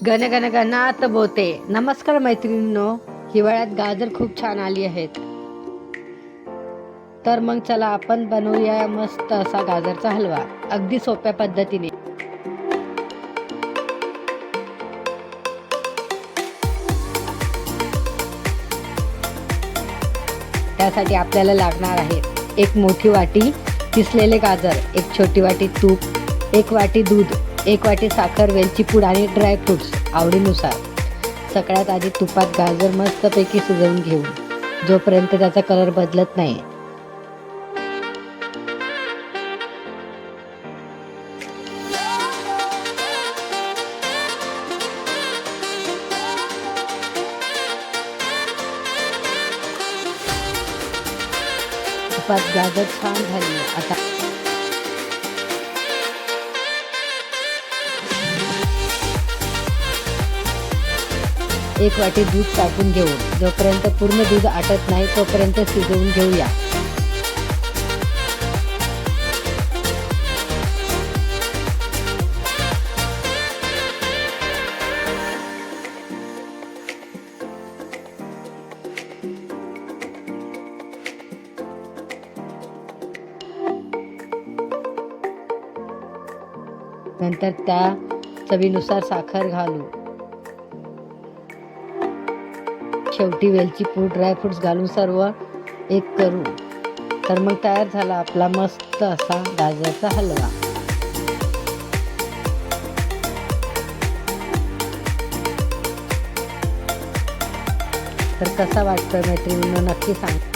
गण गण गणात बोते. नमस्कार मैत्रिणींनो, हिवाळ्यात गाजर खूप छान आली आहेत. तर मग चला आपण बनवूया मस्त असा गाजरचा हलवा अगदी सोप्या पद्धतीने. त्यासाठी आपल्याला लागणार आहे एक मोठी वाटी किसलेले गाजर, एक छोटी वाटी तूप, एक वाटी दूध, एक वाटी साखर, वेलची पूड आणि ड्रायफ्रुट्स आवडीनुसार. सगळ्यात आधी तुपात गाजर मस्तपैकी शिजवून घेऊ जोपर्यंत त्याचा कलर बदलत नाही. तुपात गाजर छान झाली. आता एक वाटी दूध टाकून घेऊ. जोपर्यंत पूर्ण दूध आटत नाही तोपर्यंत शिजवून घेऊया. नंतर त्या चवीनुसार साखर घालू. शेवटी वेलची पूड, ड्रायफ्रुट्स घालून सर्व एक करू. तर मग तयार झाला आपला मस्त असा गाजरचा हलवा. तर कसा वाटतोय मैत्रिणींनो, नक्की सांगा.